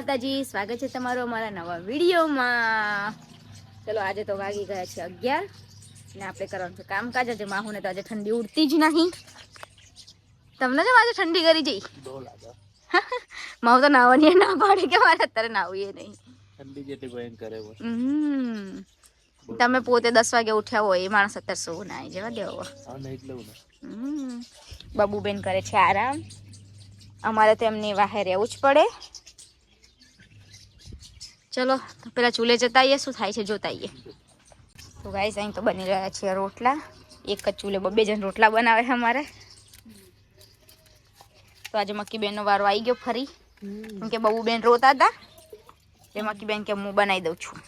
માતાજી, સ્વાગત છે તમારો અમારા નવા વિડીયોમાં। ચલો આજે તો વાગી ગયા છે 11 ને આપણે કરવાનું છે કામકાજ। આજે માહુને તો આજે ઠંડી ઉડતી જ નહીં। તમને તો આજે ઠંડી કરી જઈ માહુ તો નાવાની ના પાડે કે મારે અત્યારે નાવું એ નહીં। ઠંડી જેટલી ભયંકર હે તમે પોતે 10 વાગે ઉઠ્યા હોય એ માણસ અત્યારે સૂવું ના જવા દેવો। બબુબેન કરે છે આરામ। અમારે તો એમની વાહે રહેવું જ પડે। ચલો તો પેલા ચૂલે જતા આવીએ શું થાય છે જોતા આવીએ। તો ગાઈસ અહીં તો બની રહ્યા છે રોટલા। એક જ ચૂલે 2 જણ રોટલા બનાવે છે અમારે। તો આજે મક્કી બેનનો વારો આવી ગયો ફરી, કેમ કે બબુબેન રોતા હતા એટલે મક્કી બેન કે હું બનાવી દઉં છું।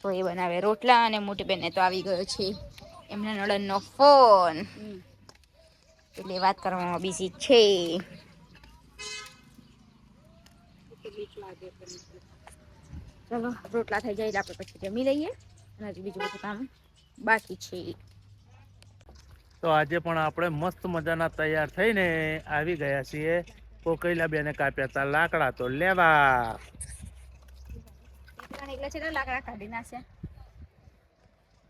તો એ બનાવે રોટલા અને મોટી બેનને તો આવી ગયો છે એમના નણંદનો ફોન, એટલે વાત કરવામાં બીઝી છે। ચલો રોટલા થઈ જાય એટલે આપણે પછી જમી લઈએ અને હજી બીજું બધું કામ બાકી છે। તો આજે પણ આપણે મસ્ત મજાના તૈયાર થઈને આવી ગયા છીએ। કોકૈલા બેને કાપ્યા હતા લાકડા તો લેવા। એટલે છે લાકડા કાઢી નાખશે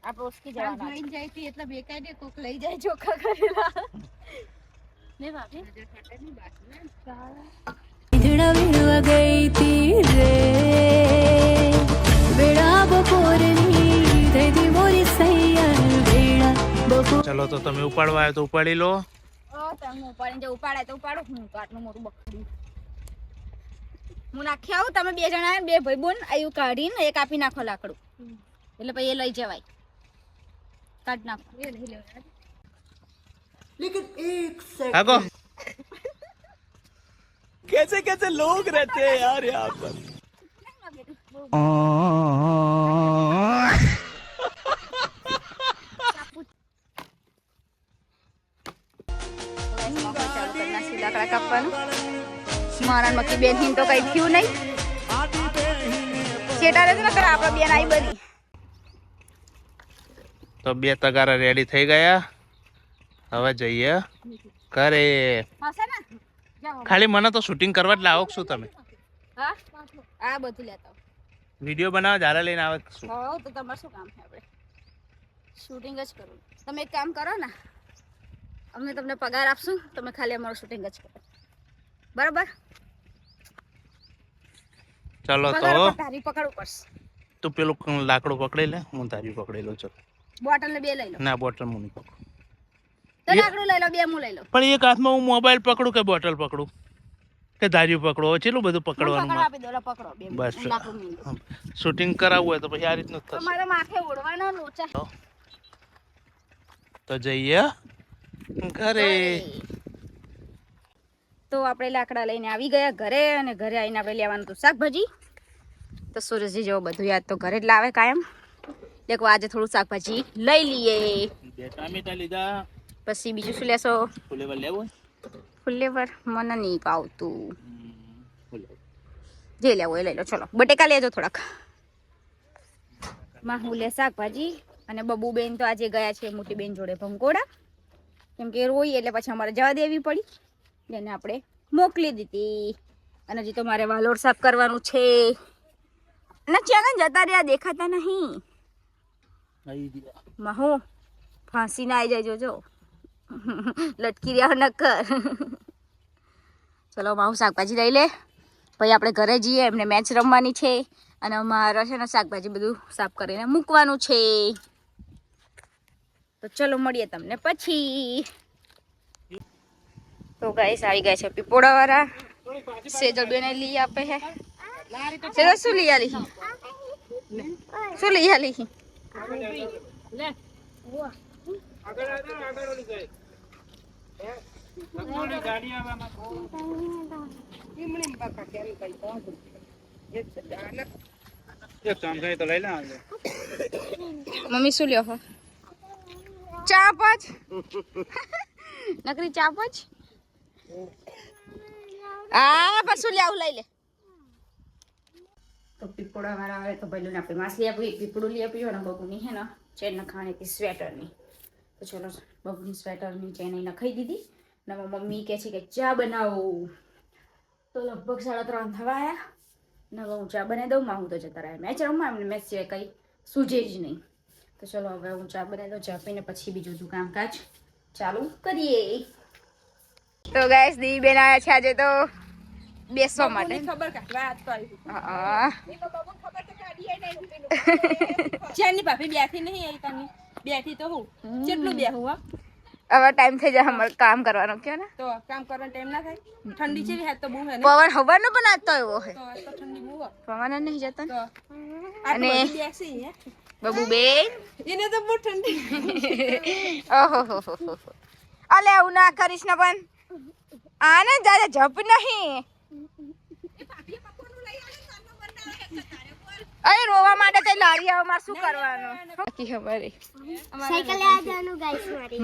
આ પ્રોસ્કી જવાના લઈને જાય છે એટલે બેકાય દે કોક લઈ જાય ચોખ્ખા કરેલા લે ભાભી વીજડા વીણવા ગઈ તી રે વેડા બપોરની થઈ દી મોરી સૈયર વેડા બપોર। ચલો તો તમે ઉપાડવા આવ્યો તો ઉપાડી લો। તમે ઉપાડીને જે ઉપાડે તો ઉપાડો। હું તો આટલું મોટું બકડું હું નાખી આવું। તમે 2 જણા 2 ભાઈ બોન આયુ કાઢીને એક આપી નાખો લાકડું એટલે પછી એ લઈ જવાય। કાઢ નાખો એ લઈ લેવાય। लेकिन एक सेकंड આગો कैसे कैसे लोग रहते हैं यार यहाँ पर। લાકડા કાપવાનું મારા મક્કી બેન તો કઈ થયું નહીં। શેટા રહેશે ને કરે આપણે બેન આવી બધી। તો 2 તગારા રેડી થઈ ગયા। હવે જઈએ ઘરે। ખાલી મને તો શૂટિંગ કરવા જ લાવો શું તમે? હા આ બધું લેતા વિડિયો બનાવો જ્યારે લઈને આવે શું? હો તો તમારે શું કામ છે? આપણે શૂટિંગ જ કરવું। તમે એક કામ કરો ને, અમે તમને પગાર આપશું, તમે ખાલી અમારું શૂટિંગ જ કરો બરાબર? ચલો તો તારી પકડવું પડશે। તું પેલું લાકડું પકડી લે, હું તારી પકડી લઉં। ચલો બોટલ ને 2 લઈ લો। ના બોટલ હું નહીં પકડું। તો લાકડું લઈ લો 2 હું લઈ લો। પણ એક હાથમાં હું મોબાઈલ પકડું કે બોટલ પકડું કે ધાર્યું પકડો? કેટલું બધું પકડવાનું? આપી દો પકડો 2 બસ લાકડું લઈ લો। શૂટિંગ કરાવવું હોય તો પછી આ રીતનું થશે। તમારે માથે ઓઢવાનો લોચા તો જઈએ ઘરે। તો આપણે લાકડા લઈને આવી ગયા ઘરે અને ઘરે આવીને આપણે લેવાનું હતું શાકભાજી। તો સુરેશજી જેવો બધું યાદ તો ઘરે જ લાવે કાયમ। દેખો આજે થોડું શાકભાજી લઈ લઈએ। 2 ટામેટા લીધા। પછી બીજું શું લેશો? ફુલેવર લેવું? ફુલેવર મને નહીં ભાવતું, જે લેવું એ લઈ લો। ચલો બટેકા લેજો થોડાક। માં હું લે શાકભાજી અને બબુબેન તો આજે ગયા છે મોટી બેન જોડે ભંકોડા, કેમ કે રોઈ એટલે પછી અમારે જવા દેવી પડી, એને આપણે મોકલી દીધી। અને હજી તો મારે વાલોર સાફ કરવાનું છે અને ક્યાં જતા રહ્યા દેખાતા નહીં। માહુ ફાંસી ના આવી જાય જોજો, લટકી રહ્યા નકર। ચલો માહુ શાકભાજી લઈ લે, પછી આપણે ઘરે જઈએ, એમને મેચ રમવાની છે અને અમારે છે ને શાકભાજી બધું સાફ કરીને મૂકવાનું છે। તો ચલો મળીએ તમને પછી। તો ગાઈસ આવી ગયા છે પીપોડા વાળા। સેજલ બેને લઈ આપે છે। સેજલ શું લઈ આલી? શું લઈ આલી? મમ્મી શું લ્યો હો? ચા પાંચ નકરી ચા પાંચ। આ પાછું લે આવું લઈ લે। તો પીપોડા વાળા આવે તો ભાઈ આપણે માછલી આપી, પીપળું લઈ આપ્યું અને બબુની હે ને ચેન નખાણી હતી સ્વેટરની। તો ચલો બબુની સ્વેટરની ચેન અહીં નખાઈ દીધી અને મમ્મી કહે છે કે ચા બનાવો। તો લગભગ 3:30 થવા આવ્યા ને હવે હું ચા બનાવી દઉં. હું તો જતા રહ્યા મેચ રમવા, એમને મેચ સિવાય કંઈ સૂજે જ નહીં. તો ચલો હવે હું ચા બનાવી દઉં. ચા પીને પછી બીજું બધું કામકાજ ચાલુ કરીએ. તો ગાઈસ દી બેન આવ્યા છે આજે તો બેસવા માટે. ખબર કાઢવા આજ તો આવી. હા ચાની ભાભી બેઠી નહીં આવી તમે બેઠી તો હું કેટલું બેહું હા હવે ટાઈમ થઈ જાય અમારે કામ કરવાનો. કયો ને તો કામ કરવાનો ટાઈમ ના થાય. ઠંડી છે હાથ તો બહુ હે ને પવન હવાનો પણ આજતો એવો હે. તો આજ તો ઠંડી બહુ હે. પવન જ નહીં જતો તો અને અને બેસી હે બબુ બેન એને તો બહુ ઠંડી ઓહો અલે એવું ના કરીશ ને પણ આને દાદા જપ નહીં. અરે રોવા માટે તે લારી આવ માં શું કરવાનું બાકી ખબર સાયકલ લેવા જવાનું ગાઈસ મારી.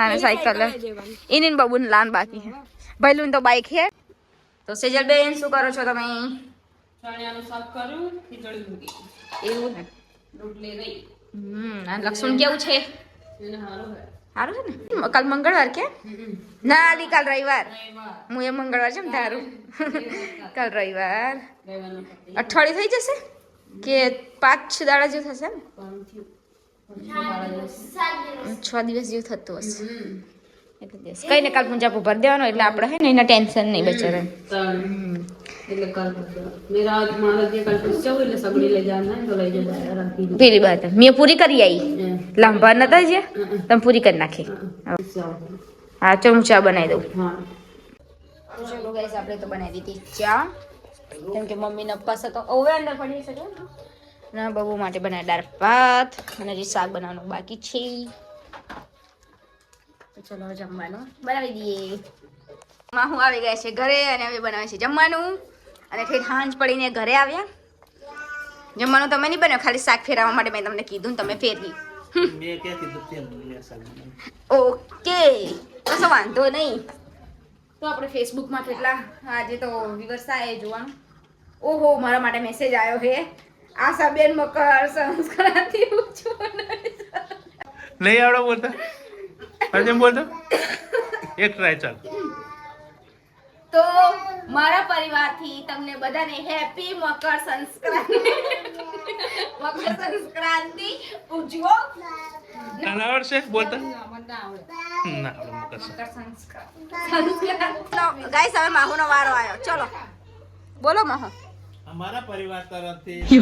આને સાયકલ ઇન બબુન લાન બાકી હે ભઈલું તો બાઈક હે. તો સેજલ બેન શું કરો છો તમે? ચણિયાનું શાક કર્યું ખીચડી મૂકી એવું હે. રોટલી રહી આ લક્ષણ કેવું છે? એને સારું હે સારું છે ને? કાલ મંગળવાર કે ના દી કાલ રવિવાર. હું એ મંગળવાર છે ને તારું કાલ રવિવાર. અઠવાડિયું થઈ જશે કે 5-6 દાડા જેવું થશે ને? 6 દિવસ જેવું થતું હશે. એટલે દિવસ કઈ ને કાલ પૂંજા ભર દેવાનો એટલે આપણે હે ને એના ટેન્શન નહીં બચારે. એટલે કાલ મેરા મારા જે કાલ પૂછ્યો એટલે સગડી લઈ જવાના તો લઈ જવા રાખી પેલી વાત મેં પૂરી કરી આવી. લાંબા નતા જે તમે પૂરી કરી નાખી. હા ચલો હું ચા બનાવી દઉં. હા ચલો ગાઈસ આપણે તો બનાવી દીધી ચા કેમ કે મમ્મીને ઉપવાસ હતો. ઓવે અંદર પડી શકે ના બબુ માટે બનાવી દાળ ભાત અને જે શાક બનાવવાનું બાકી છે. તો ચલો જમવાનું બનાવી દઈએ. માહુ આવી ગયા છે ઘરે અને હવે બનાવે છે જમવાનું. અને ફેર સાંજ પડીને ઘરે આવ્યા. જમવાનું તમે નહીં બનાવ્યું, ખાલી શાક ફેરવવા માટે મેં તમને કીધું ને તમે ફેરવી. મેં ક્યાં કીધું તેમ મેં સાગી. ઓકે કશો વાંધો નહીં. તો આપણે ફેસબુકમાં કેટલા આજે તો વિવર્સ થાય એ જોવાનું. ઓહો મારા માટે મેસેજ આવ્યો છે આશાબેન મકર સંસ્કૃતિ નહીં આવડે બોલતા હજે બોલતો એક ટ્રાય ચાલ. તો મારા પરિવારથી તમને બધાને હેપી મકર સંક્રાંતિ. મકર સંક્રાંતિ ઉજવો. તને આવડશે બોલતા મને ના આવડે ના આવડે મકર સંક્રાંતિ. ગાઈસ હવે માહુનો વારો આવ્યો. ચલો બોલો માહુ. અમારા પરિવાર તરફથી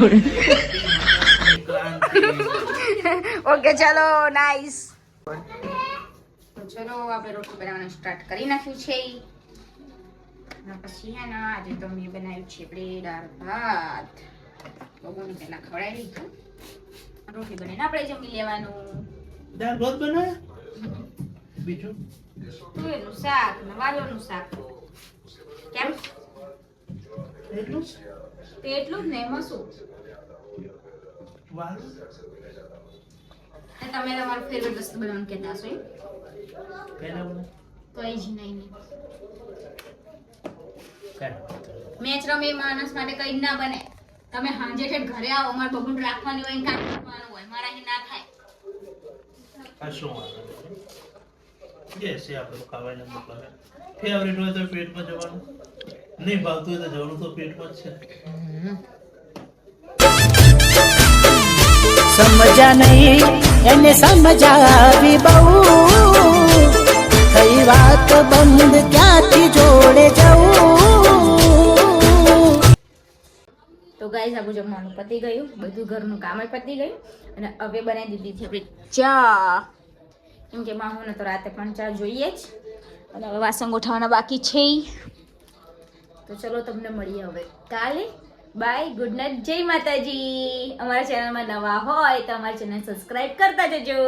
ઓકે ચલો નાઈસ. તો ચલો આપણે રોટલી બનાવવાનું સ્ટાર્ટ કરી નાખ્યું છે. અને પછી હે ને આજે તો મેં બનાવ્યું છે આપણે દાળ ભાત. બબુને પહેલા ખવડાવી દીધું. રોટલી બનાવીને આપણે જમી લેવાનું. દાળ ભાત બનાવે બીજું તુવેરનું શાક ને વાલોનું શાક. કેમ એટલું તે એટલું જ ને એમાં શું? વાલ અને તમે તમારું ફેવરેટ વસ્તુ બનાવવાનું કહેતા હશો એમ? કેના બને તો એ જ નહીં ને. કાઈ મેચ રમે માણસ માટે કઈ ના બને. તમે હાંજે ઠેઠ ઘરે આવો અમારે બબુન રાખવાની હોય કામ કરવાનું હોય મારાથી ના થાય. આ શું વાંધો જે છે આપણે ખાવાને મોકલાવે. ફેવરેટ હોય તો પેટમાં જવાનું, નહીં ભાવતું હોય તો જવાનું તો પેટમાં જ છે. સમજા નહીં એને સમજાવી બહુ થઈ વાત બંધ ક્યાંથી જોડે જવું. તો ગાઈસ આપણું જમવાનું પતી ગયું, બધું ઘરનું કામ પતી ગયું અને હવે બનાવી દીધી છે આપણે ચા. કેમ કે માહુને તો રાતે પણ ચા જોઈએ જ અને હવે વાસણ ગોઠવવાના બાકી છે. તો ચલો તમને મળીએ હવે કાલે. બાય, ગુડ નાઇટ, જય માતાજી. અમારા ચેનલમાં નવા હોય તો અમારી ચેનલ સબસ્ક્રાઇબ કરતા જજો.